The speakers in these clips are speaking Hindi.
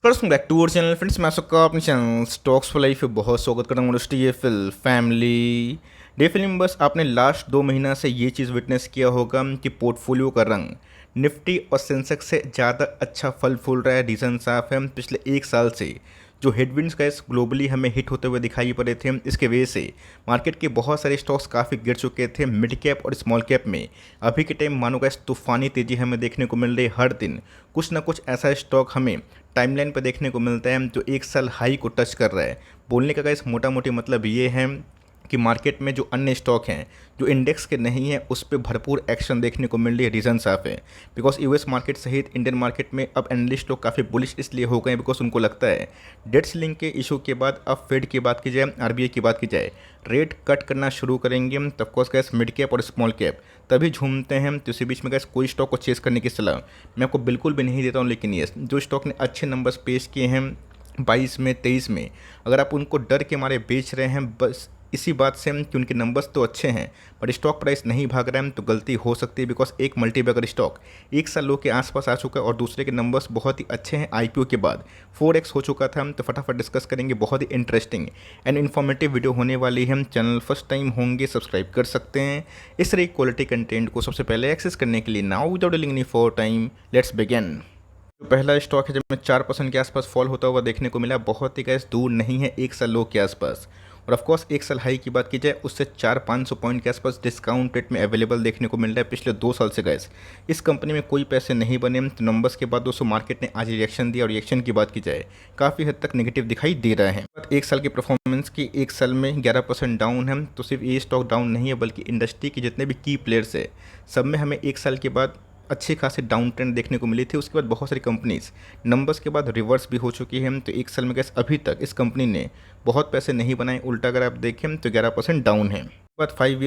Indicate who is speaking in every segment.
Speaker 1: Welcome back to our channel friends. मैं सबका अपने चैनल स्टॉक्स फॉर लाइफ पे बहुत स्वागत करता हूँ। डीएफएल फैमिली डे फिल्म बस आपने लास्ट 2 महीना से ये चीज़ विटनेस किया होगा कि पोर्टफोलियो का रंग निफ्टी और सेंसेक्स से ज़्यादा अच्छा फल फूल रहा है। रीज़न साफ है, पिछले 1 साल से जो हेडविंड्स का ग्लोबली हमें हिट होते हुए दिखाई पड़े थे, इसके वजह से मार्केट के बहुत सारे स्टॉक्स काफ़ी गिर चुके थे। मिड कैप और स्मॉल कैप में अभी के टाइम मानो गाइस तूफानी तेज़ी हमें देखने को मिल रही है। हर दिन कुछ ना कुछ ऐसा स्टॉक हमें टाइमलाइन पर देखने को मिलता है जो 1 साल हाई को टच कर रहा है। बोलने का गाइस मोटा मोटी मतलब ये है कि मार्केट में जो अन्य स्टॉक हैं जो इंडेक्स के नहीं है उस पर भरपूर एक्शन देखने को मिल रही है। रीज़न साफ है, बिकॉज यूएस मार्केट सहित इंडियन मार्केट में अब एनालिस्ट लोग काफ़ी बुलिश इसलिए हो गए बिकॉज उनको लगता है डेट सीलिंग के इशू के बाद अब फेड की बात की जाए, आरबीआई की बात की जाए, रेट कट करना शुरू करेंगे तब कोर्स गैस मिड कैप और स्मॉल कैप तभी झूमते हैं। तो इसी बीच में गैस कोई स्टॉक को चेस करने की सलाह मैं आपको बिल्कुल भी नहीं देता हूँ। लेकिन ये जो स्टॉक ने अच्छे नंबर्स पेश किए हैं 22 में 23 में, अगर आप उनको डर के मारे बेच रहे हैं बस इसी बात से कि उनके नंबर्स तो अच्छे हैं बट स्टॉक प्राइस नहीं भाग रहा है तो गलती हो सकती है। बिकॉज एक मल्टीबैगर स्टॉक 1 साल लो के आसपास आ चुका है और दूसरे के नंबर्स बहुत ही अच्छे हैं। आईपीओ के बाद 4x हो चुका था। तो फटाफट डिस्कस करेंगे, बहुत ही इंटरेस्टिंग एंड इन्फॉर्मेटिव वीडियो होने वाली है। चैनल फर्स्ट टाइम होंगे सब्सक्राइब कर सकते हैं इस तरह क्वालिटी कंटेंट को सबसे पहले एक्सेस करने के लिए। Now without dealing any for time let's begin. जो पहला स्टॉक है जब 4% के आसपास फॉल होता हुआ देखने को मिला, बहुत ही गैस दूर नहीं है 1 साल लो के आसपास। और ऑफकोर्स 1 साल हाई की बात की जाए उससे 400-500 पॉइंट के आसपास डिस्काउंट रेट में अवेलेबल देखने को मिल रहा है पिछले 2 साल से। गैस इस कंपनी में कोई पैसे नहीं बने तो नंबर्स के बाद दोस्तों मार्केट ने आज रिएक्शन दिया और रिएक्शन की बात की जाए काफ़ी हद तक नेगेटिव दिखाई दे रहा है। 1 साल की परफॉर्मेंस की 1 साल में 11% डाउन है। तो सिर्फ ये स्टॉक डाउन नहीं है बल्कि इंडस्ट्री के जितने भी की प्लेयर्स है सब में हमें 1 साल के बाद अच्छी खासी डाउन ट्रेंड देखने को मिली थी। उसके बाद बहुत सारी कंपनीज नंबर्स के बाद रिवर्स भी हो चुकी है। तो 1 साल में गैस अभी तक इस कंपनी ने बहुत पैसे नहीं बनाए, उल्टा अगर आप देखें तो 11% डाउन है। बात 5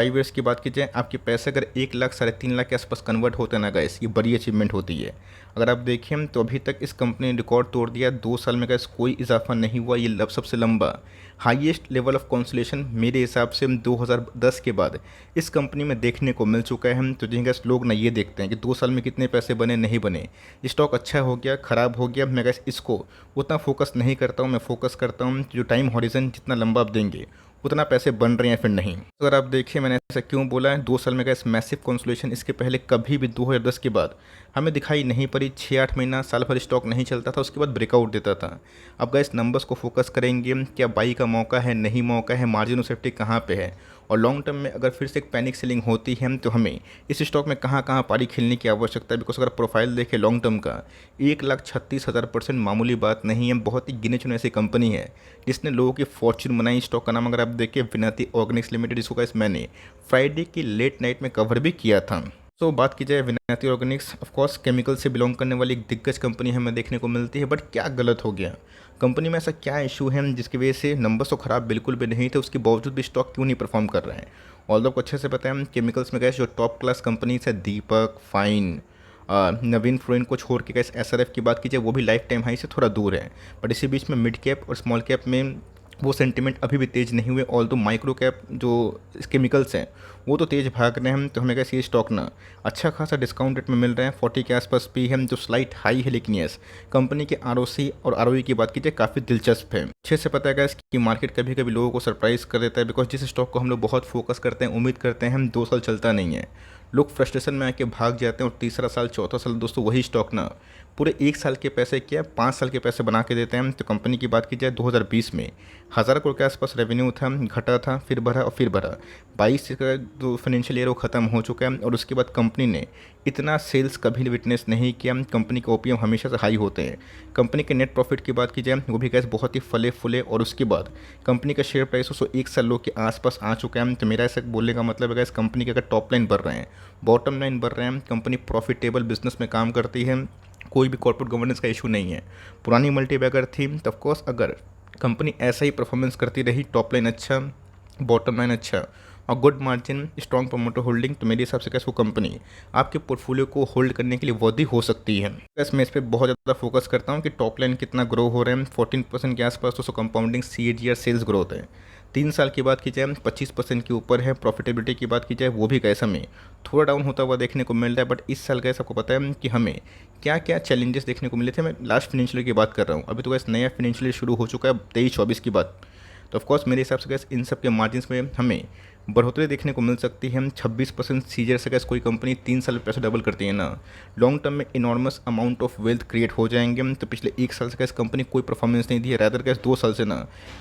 Speaker 1: ईयर्स की बात की जाए, आपके पैसे अगर 1 लाख 3.5 लाख के आसपास कन्वर्ट होते हैं ना गैस, ये बड़ी अचीवमेंट होती है। अगर आप देखें तो अभी तक इस कंपनी ने रिकॉर्ड तोड़ दिया। 2 साल में गैस कोई इजाफा नहीं हुआ। ये सबसे लंबा हाईएस्ट लेवल ऑफ कंसोलिडेशन मेरे हिसाब से 2010 के बाद इस कंपनी में देखने को मिल चुका है। तो जिन गैस लोग ना ये देखते हैं कि 2 साल में कितने पैसे बने नहीं बने, स्टॉक अच्छा हो गया ख़राब हो गया, मैं गैस इसको उतना फोकस नहीं करता हूँ। मैं फोकस करता हूँ जो टाइम हॉरिजन जितना लंबा आप देंगे उतना पैसे बन रहे हैं फिर नहीं। अगर आप देखिए मैंने ऐसा क्यों बोला है, 2 साल में गैस मैसिव कंसोलिडेशन इसके पहले कभी भी 2010 के बाद हमें दिखाई नहीं पड़ी। 6-8 महीना साल भर स्टॉक नहीं चलता था, उसके बाद ब्रेकआउट देता था। अब गैस नंबर्स को फोकस करेंगे, क्या बाई का मौका है नहीं मौका है, मार्जिन ऑफ सेफ्टी कहाँ पे है, और लॉन्ग टर्म में अगर फिर से एक पैनिक सेलिंग होती है तो हमें इस स्टॉक में कहाँ कहाँ पारी खेलने की आवश्यकता है। बिकॉज अगर प्रोफाइल देखें लॉन्ग टर्म का 1,36,000% मामूली बात नहीं है। बहुत ही गिने चुने ऐसी कंपनी है जिसने लोगों की फॉर्च्यून बनाई। स्टॉक का नाम अगर आप देखें विनती ऑर्गेनिक्स लिमिटेड, इसको गाइस मैंने फ्राइडे की लेट नाइट में कवर भी किया था। तो बात की जाए विनती ऑर्गेनिक्स, ऑफकोर्स केमिकल से बिलोंग करने वाली एक दिग्गज कंपनी हमें देखने को मिलती है। बट क्या गलत हो गया कंपनी में, ऐसा क्या इशू है जिसकी वजह से नंबर्स तो ख़राब बिल्कुल भी नहीं थे, उसके बावजूद भी स्टॉक क्यों नहीं परफॉर्म कर रहा है। ऑल को अच्छे से पता है केमिकल्स में गैस जो टॉप क्लास कंपनीज है दीपक, फाइन, नवीन फ्लोरिन को छोड़ के गैस एसआरएफ की बात कीजिए वो भी लाइफ टाइम हाई से थोड़ा दूर है। बट इसी बीच में मिड कैप और स्मॉल कैप में वो सेंटिमेंट अभी भी तेज़ नहीं हुए। ऑल तो माइक्रो कैप जो केमिकल्स हैं वो तो तेज़ भाग रहे हैं। तो हमें कैसे ये स्टॉक ना अच्छा खासा डिस्काउंट रेट में मिल रहे हैं, 40 के आसपास भी है जो स्लाइट हाई है। लेकिन यस कंपनी के आरओसी और आरओई की बात कीजिए काफ़ी दिलचस्प है। अच्छे से पता है गैस कि मार्केट कभी कभी लोगों को सरप्राइज कर देता है। बिकॉज जिस स्टॉक को हम लोग बहुत फोकस करते हैं, उम्मीद करते हैं हम 2 साल चलता नहीं है, लोग फ्रस्ट्रेशन में आके भाग जाते हैं और तीसरा साल चौथा साल दोस्तों वही स्टॉक ना पूरे 1 साल के पैसे क्या 5 साल के पैसे बना के देते हैं। तो कंपनी की बात की जाए 2020 में 1000 करोड़ के आसपास रेवेन्यू था, घटा था, फिर बढ़ा और फिर बढ़ा। 22 का जो फाइनेंशियल ईयर वो ख़त्म हो चुका है और उसके बाद कंपनी ने इतना सेल्स कभी विटनेस नहीं किया। कंपनी के ओपीएम हमेशा से हाई होते हैं। कंपनी के नेट प्रॉफिट की बात की जाए वो भी गैस बहुत ही फले फूले और उसके बाद कंपनी का शेयर प्राइस उसको 1 साल लो के आसपास आ चुका है। तो मेरा ऐसा बोलने का मतलब है गैस कंपनी के अगर टॉप लाइन बढ़ रहे हैं, बॉटम लाइन बढ़ रहे हैं, कंपनी प्रॉफिटेबल बिजनेस में काम करती है, कोई भी कॉर्पोरेट गवर्नेंस का इशू नहीं है। पुरानी मल्टीबैगर थी तो ऑफकोर्स अगर कंपनी ऐसा ही परफॉर्मेंस करती रही, टॉप लाइन अच्छा, बॉटम लाइन अच्छा और good margin, strong promoter holding, तो मेरे हिसाब से कैसे वो कंपनी आपके पोर्टफोलियो को होल्ड करने के लिए वर्दी हो सकती है। मैं इस पर बहुत ज़्यादा फोकस करता हूँ कि टॉप लाइन कितना ग्रो हो रहा है। 14% के आसपास तो कंपाउंडिंग CAGR सेल्स ग्रोथ है। 3 साल की बात की जाए 25% के ऊपर है। प्रॉफिटेबिलिटी की बात की जाए वो भी गैस हमें थोड़ा डाउन होता हुआ देखने को मिल रहा है। बट इस साल गैस आपको पता है कि हमें क्या क्या चैलेंजेस देखने को मिले थे। मैं लास्ट फाइनेंशियल ईयर की बात कर रहा हूँ, अभी तो गैस नया फाइनेंशियल ईयर शुरू हो चुका है 23-24 की बात। तो ऑफकोर्स मेरे हिसाब से गैस इन सब के मार्जिन्स में हमें बढ़ोतरी देखने को मिल सकती है। हम 26% सीजर से गैस कोई कंपनी 3 साल में पैसे डबल करती है ना, लॉन्ग टर्म में enormous amount of wealth create हो जाएंगे। तो पिछले 1 साल से गैस कंपनी कोई परफॉर्मेंस नहीं दी है, रैदर गैस 2 साल से ना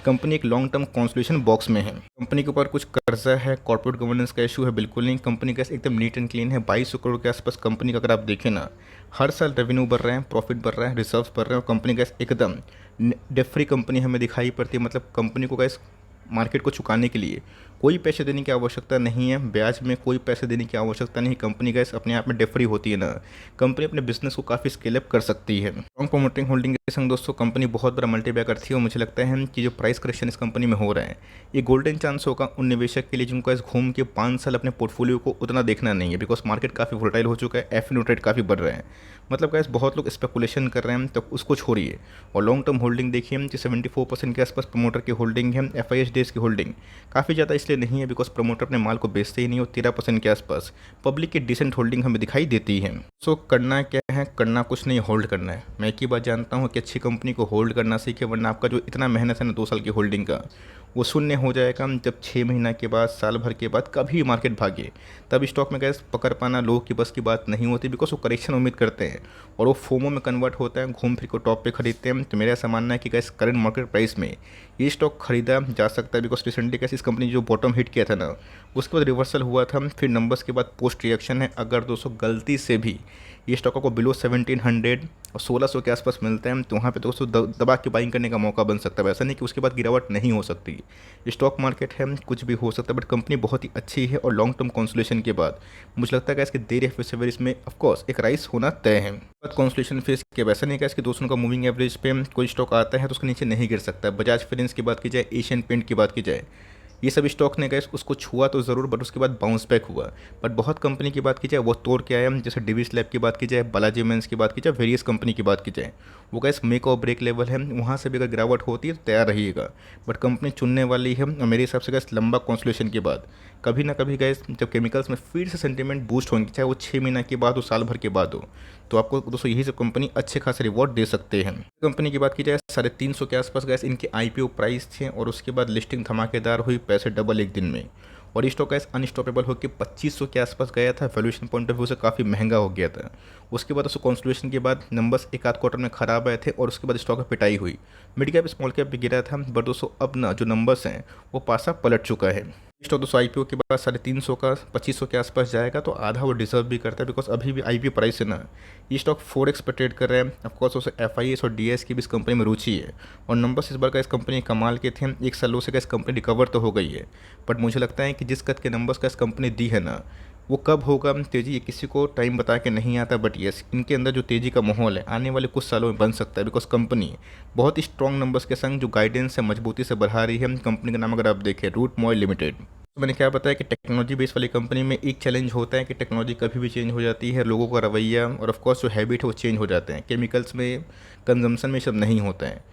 Speaker 1: कंपनी एक लॉन्ग टर्म कॉन्सोलिडेशन बॉक्स में है। कंपनी के ऊपर कुछ कर्जा है, कॉर्पोरेट गवर्नेंस का इशू है, बिल्कुल नहीं। कंपनी गैस एकदम नीट एंड क्लीन है। 2200 करोड़ के आसपास कंपनी का अगर आप देखें ना, हर साल रेवेन्यू बढ़ रहे हैं, प्रॉफिट बढ़ रहा है, रिजर्व्स बढ़ रहे हैं और कंपनी गैस एकदम डेट फ्री कंपनी हमें दिखाई पड़ती है। मतलब कंपनी को गैस मार्केट को चुकाने के लिए कोई पैसे देने की आवश्यकता नहीं है, ब्याज में कोई पैसे देने की आवश्यकता नहीं। कंपनी गैस अपने आप में डेट फ्री होती है ना, कंपनी अपने बिजनेस को काफ़ी स्केल अप कर सकती है। स्ट्रॉन्ग प्रमोटिंग होल्डिंग के संग दोस्तों कंपनी बहुत बड़ा मल्टीबैगर थी और मुझे लगता है कि जो प्राइस करेक्शन इस कंपनी में हो रहा है ये गोल्डन चांस होगा उन निवेशक के लिए जिनको इस घूम के 5 साल अपने पोर्टफोलियो को उतना देखना नहीं है। बिकॉज मार्केट काफ़ी वोलेटाइल हो चुका है, एफ रेट काफ़ी बढ़ रहा है। मतलब गैस बहुत लोग स्पेकुलेशन कर रहे हैं, तो उसको छोड़िए और लॉन्ग टर्म होल्डिंग देखिए कि 74% के आसपास प्रमोटर की होल्डिंग है। FIS डेज की होल्डिंग काफ़ी ज़्यादा इसलिए नहीं है बिकॉज प्रमोटर अपने माल को बेचते ही नहीं, और 13% के आसपास पब्लिक की डिसेंट होल्डिंग हमें दिखाई देती है। सो करना क्या है, करना कुछ नहीं, होल्ड करना है। मैं एक ही बात जानता हूँ कि अच्छी कंपनी को होल्ड करना सीखे, वरना आपका जो इतना मेहनत है ना 2 साल की होल्डिंग का वो शून्य हो जाएगा जब 6 महीना के बाद, साल भर के बाद कभी मार्केट भागे। तब स्टॉक में गैस पकड़ पाना लोगों की बस की बात नहीं होती बिकॉज वो करेक्शन उम्मीद करते हैं और वो फोमो में कन्वर्ट होता है, घूम फिर को टॉप पे खरीदते हैं। तो मेरा ऐसा मानना है कि गैस करंट मार्केट प्राइस में ये स्टॉक खरीदा जा सकता है बिकॉज रिसेंटली गैस इस कंपनी जो बॉटम हिट किया था ना उसके बाद रिवर्सल हुआ था, फिर नंबर्स के बाद पोस्ट रिएक्शन है। अगर दोस्तों गलती से भी ये स्टॉक को बिलो 1700 और 1600 के आसपास मिलते हैं तो वहाँ पे दोस्तों दबा के बाइंग करने का मौका बन सकता है। वैसा नहीं कि उसके बाद गिरावट नहीं हो सकती, स्टॉक मार्केट है, कुछ भी हो सकता है। बट कंपनी बहुत ही अच्छी है और लॉन्ग टर्म कंसोलिडेशन के बाद मुझे लगता है कि इसकी देर या फिर सवेर इसमें ऑफकोर्स एक राइस होना तय है। बट कंसोलिडेशन फेज के वैसा नहीं कि इसके दोस्तों का मूविंग एवरेज पे कोई स्टॉक आता है तो उसके नीचे नहीं गिर सकता। बजाज फाइनेंस की बात की जाए, एशियन पेंट की बात की जाए, ये सब स्टॉक ने गैस उसको छुआ तो ज़रूर बट उसके बाद बाउंस बैक हुआ। बट बहुत कंपनी की बात की जाए वो तोड़ के आया, जैसे डिविस लैब की बात की जाए, बालाजी मेंस की बात की जाए, वेरियस कंपनी की बात की जाए, वो गैस मेक और ब्रेक लेवल है। वहाँ से भी अगर गिरावट होती है तो तैयार रहिएगा। बट कंपनी चुनने वाली है और मेरे हिसाब से गैस लंबा कॉन्सोलिडेशन के बाद कभी ना कभी गैस जब केमिकल्स में फिर से सेंटीमेंट बूस्ट होंगे, चाहे वो 6 महीना के बाद हो, साल भर के बाद हो, तो आपको दोस्तों यही सब कंपनी अच्छे खासे रिवॉर्ड दे सकते हैं। कंपनी की बात की जाए 350 के आसपास गैस इनके IPO प्राइस थे और उसके बाद लिस्टिंग धमाकेदार हुई, पैसे डबल एक दिन में, और स्टॉक गैस अनस्टॉपेबल होकर 2500 के आसपास गया था। वैल्यूएशन पॉइंट ऑफ व्यू से काफ़ी महंगा हो गया था। उसके बाद उसको कॉन्सोलिडेशन के बाद नंबर्स एक आध क्वार्टर में खराब आए थे और उसके बाद स्टॉक में पिटाई हुई, मिड कैप स्मॉल कैप भी गिरा था। बट दोस्तों अब ना जो नंबर्स हैं वो पासा पलट चुका है। स्टॉक दोस्तों IPO के बाद 350 का 2500 के आसपास जाएगा तो आधा वो डिजर्व भी करता है बिकॉज अभी भी IPO प्राइस है ना ये स्टॉक 4x पे ट्रेड कर रहा है। ऑफकोर्स उसे FIS और DS की भी इस कंपनी में रुचि है और नंबर्स इस बार का इस कंपनी कमाल के थे। 1 साल से का इस कंपनी रिकवर तो हो गई है, बट मुझे लगता है कि जिस कद के नंबर्स का इस कंपनी दी है ना वो कब होगा तेज़ी ये किसी को टाइम बता के नहीं आता। बट यस इनके अंदर जो तेज़ी का माहौल है आने वाले कुछ सालों में बन सकता है बिकॉज कंपनी बहुत ही स्ट्रॉन्ग नंबर्स के संग जो गाइडेंस है मजबूती से बढ़ा रही है। कंपनी का नाम अगर आप देखें रूट मोबाइल लिमिटेड। तो मैंने क्या बताया कि टेक्नोलॉजी बेस वाली कंपनी में एक चैलेंज होता है कि टेक्नोलॉजी कभी भी चेंज हो जाती है, लोगों का रवैया और ऑफकोर्स जो हैबिट है वो चेंज हो जाते हैं। केमिकल्स में कंजम्पशन में सब नहीं होता है।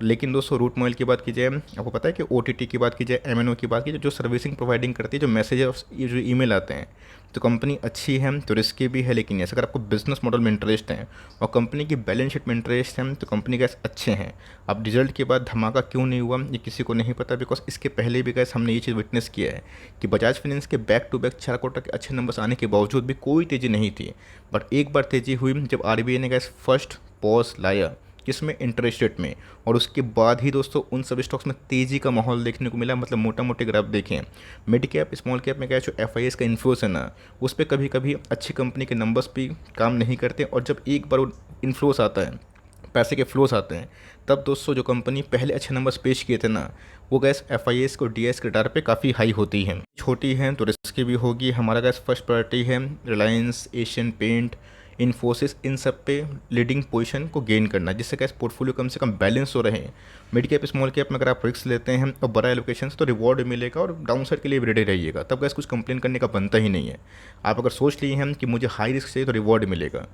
Speaker 1: लेकिन दोस्तों रूट मोबाइल की बात की जाए, आपको पता है कि OTT की बात की जाए, MNO की बात की जाए, जो सर्विसिंग प्रोवाइडिंग करती है, जो मैसेजेस ये जो ईमेल आते हैं, तो कंपनी अच्छी है तो रिस्की भी है। लेकिन ऐसा अगर आपको बिजनेस मॉडल में इंटरेस्ट है और कंपनी की बैलेंस शीट में इंटरेस्ट है तो कंपनी गैस अच्छे हैं। अब रिजल्ट के बाद धमाका क्यों नहीं हुआ ये किसी को नहीं पता बिकॉज इसके पहले भी गैस हमने ये चीज़ विटनेस किया है कि बजाज फाइनेंस के बैक टू बैक 4 क्वार्टर के अच्छे नंबर्स आने के बावजूद भी कोई तेज़ी नहीं थी। बट एक बार तेज़ी हुई जब RBI ने गैस फर्स्ट पॉज लाया किसमें, इंटरेस्ट रेट में, और उसके बाद ही दोस्तों उन सब स्टॉक्स में तेज़ी का माहौल देखने को मिला। मतलब मोटा मोटे अगर आप देखें मिड कैप स्मॉल कैप में क्या जो FIS का इन्फ्लुएंस है ना उस पर कभी कभी अच्छी कंपनी के नंबर्स भी काम नहीं करते, और जब एक बार वो इन्फ्लोस आता है, पैसे के फ्लोस आते हैं, तब दोस्तों जो कंपनी पहले अच्छे नंबर्स पेश किए थे ना वो गैस FIS को DS के डार पे काफ़ी हाई होती है। छोटी हैं तो रिस्की भी होगी। हमारा गैस फर्स्ट प्रायोरिटी है रिलायंस, एशियन पेंट, इन्फोसिस, इन सब पे लीडिंग पोजीशन को गेन करना जिससे कैसे पोर्टफोलियो कम से कम बैलेंस हो रहे। मिड कैप स्मॉल कैप में अगर आप रिस्क लेते हैं और बड़ा एलोकेशन तो रिवॉर्ड मिलेगा और डाउन साइड के लिए भी रेडी रहिएगा, तब गैस कुछ कंप्लेन करने का बनता ही नहीं है। आप अगर सोच लिए हैं कि मुझे हाई रिस्क चाहिए तो रिवॉर्ड मिलेगा,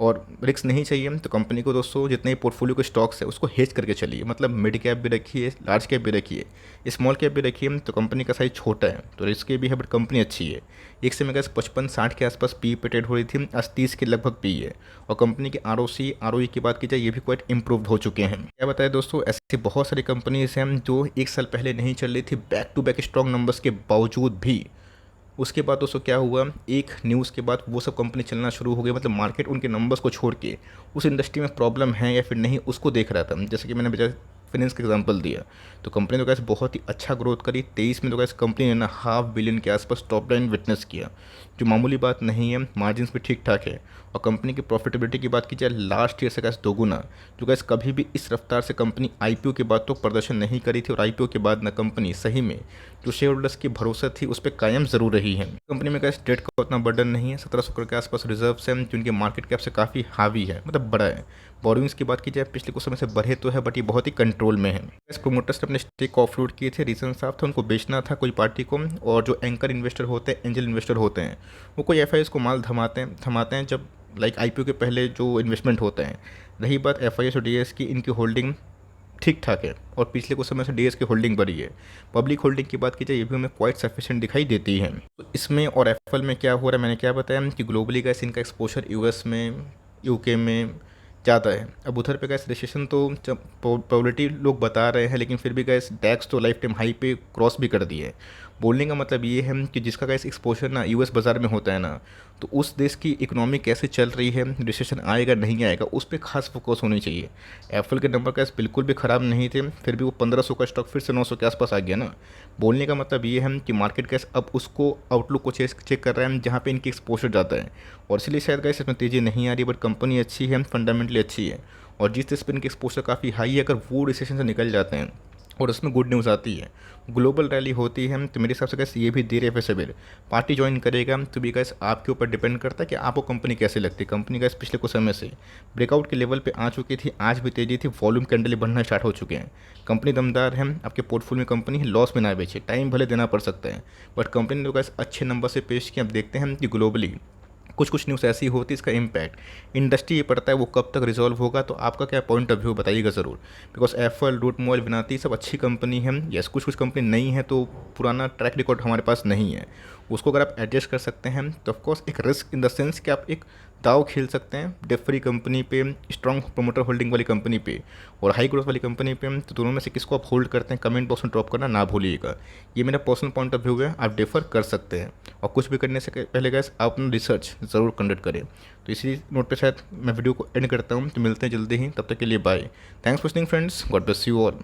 Speaker 1: और रिस्क नहीं चाहिए तो कंपनी को दोस्तों जितने पोर्टफोलियो के स्टॉक्स है उसको हेज करके चलिए, मतलब मिड कैप भी रखिए, लार्ज कैप भी रखिए, स्मॉल कैप भी रखिए। तो कंपनी का साइज छोटा है तो रिस्क भी है बट कंपनी अच्छी है। एक समय गैस 55-60 के आसपास पी पे ट्रेड हो रही थी, आज 30 के लगभग पी है। और कंपनी के ROC ROE की बात की जाए ये भी क्वाइट इंप्रूव हो चुके हैं। क्या बताएं दोस्तों, ऐसी बहुत सारी कंपनीज हैं जो एक साल पहले नहीं चल रही थी back to back strong numbers के बावजूद भी। उसके बाद दोस्तों क्या हुआ, एक न्यूज़ के बाद वो सब कंपनी चलना शुरू हो गई, मतलब मार्केट उनके नंबर्स को छोड़ के उस इंडस्ट्री में प्रॉब्लम है या फिर नहीं उसको देख रहा था। जैसे कि मैंने बजाज फाइनेंस का एग्जांपल दिया, तो कंपनी तो कैसे बहुत ही अच्छा ग्रोथ करी। 23 में तो कैसे कंपनी ने ना $500 बिलियन के आसपास टॉप लाइन विटनेस किया, जो मामूली बात नहीं है। मार्जिन भी ठीक ठाक है। और कंपनी की प्रॉफिटेबिलिटी की बात की जाए लास्ट ईयर से कैसे दोगुना, जो कैसे कभी भी इस रफ्तार से कंपनी IPO के बाद तो प्रदर्शन नहीं करी थी। और IPO के बाद ना कंपनी सही में जो शेयर होल्डर्स की भरोसा थी उस पर कायम ज़रूर रही है। कंपनी में कैसे डेट का उतना बर्डन नहीं है, 1700 करोड़ के आसपास रिजर्व है जो उनके मार्केट कैप से काफ़ी हावी है, मतलब बड़ा है। बोरिंग्स की बात की जाए पिछले कुछ समय से बढ़े तो है बट ये बहुत ही कंट्रोल में है। प्रोमोटर्स ने अपने स्टेक ऑफलोड किए थे, रीजन साफ था, उनको बेचना था कोई पार्टी को। और जो एंकर इन्वेस्टर होते हैं, एंजल इन्वेस्टर होते हैं, वो कोई FIS को माल थमाते हैं जब लाइक IPO के पहले जो इन्वेस्टमेंट होते हैं। रही बात FIS और DS की, इनकी होल्डिंग ठीक ठाक है और पिछले कुछ समय से DS की होल्डिंग बढ़ी है। पब्लिक होल्डिंग की बात की जाए ये भी हमें क्वाइट सफिशिएंट दिखाई देती है। तो इसमें और FL में क्या हो रहा है, मैंने क्या बताया कि ग्लोबली का इनका एक्सपोजर US में, UK में ज़्यादा है। अब उधर पे गैस रिसेशन तो जब प्रोबेबिलिटी लोग बता रहे हैं, लेकिन फिर भी गैस डैक्स तो लाइफ टाइम हाई पे क्रॉस भी कर दिए है। बोलने का मतलब ये है कि जिसका गैस एक्सपोजर ना US बाज़ार में होता है ना, तो उस देश की इकोनॉमी कैसे चल रही है, रिसेशन आएगा नहीं आएगा, उस पर खास फोकस होनी चाहिए। एप्पल के नंबर गैस बिल्कुल भी ख़राब नहीं थे, फिर भी वो 1500 का स्टॉक फिर से 900 के आसपास आ गया ना। बोलने का मतलब ये है कि मार्केट गैस अब उसको आउटलुक को चेक कर रहा है जहाँ पे इनकी एक्सपोजर जाता है। और इसलिए शायद गैस इसमें तेज़ी नहीं आ रही, बट कंपनी अच्छी है, फंडामेंटली अच्छी है। और जिस देश पर इनकी एक्सपोजर काफ़ी हाई है, अगर वो रिसेशन से निकल जाते हैं और उसमें गुड न्यूज़ आती है, ग्लोबल रैली होती है, तो मेरे हिसाब से कैसे ये भी देर या फिर सवेर पार्टी ज्वाइन करेगा। तो भी कैसे आपके ऊपर डिपेंड करता है कि आपको कंपनी कैसे लगती है। कंपनी कैसे पिछले कुछ समय से ब्रेकआउट के लेवल पे आ चुकी थी, आज भी तेज़ी थी, वॉल्यूम कैंडल बढ़ना स्टार्ट हो चुके हैं। कंपनी दमदार है, आपके पोर्टफोलियो में कंपनी लॉस में ना बेचे, टाइम भले देना पड़ सकता है, बट कंपनी ने तो कैसे अच्छे नंबर से पेश किया। अब देखते हैं कि ग्लोबली कुछ न्यूज़ ऐसी होती है इसका इम्पैक्ट इंडस्ट्री ये पड़ता है, वो कब तक रिजॉल्व होगा। तो आपका क्या पॉइंट ऑफ व्यू बताइएगा ज़रूर। बिकॉज एप्पल, रूट मोबाइल, विनाती सब अच्छी कंपनी है। यस, कुछ कंपनी नहीं है तो पुराना ट्रैक रिकॉर्ड हमारे पास नहीं है, उसको अगर आप एडजस्ट कर सकते हैं तो ऑफकोर्स एक रिस्क इन द सेंस कि आप एक दाव खेल सकते हैं डेट फ्री कंपनी पे, स्ट्रॉन्ग प्रोमोटर होल्डिंग वाली कंपनी पे और हाई ग्रोथ वाली कंपनी पे। तो दोनों में से किसको आप होल्ड करते हैं कमेंट बॉक्स में ड्रॉप करना ना भूलिएगा। ये मेरा पर्सनल पॉइंट ऑफ व्यू है, आप डिफर कर सकते हैं। और कुछ भी करने से पहले गैस आप अपना रिसर्च ज़रूर कंडक्ट करें। तो इसी नोट पे शायद मैं वीडियो को एंड करता हूँ। तो मिलते हैं जल्दी ही, तब तक के लिए bye. Thanks for listening friends, God bless you all.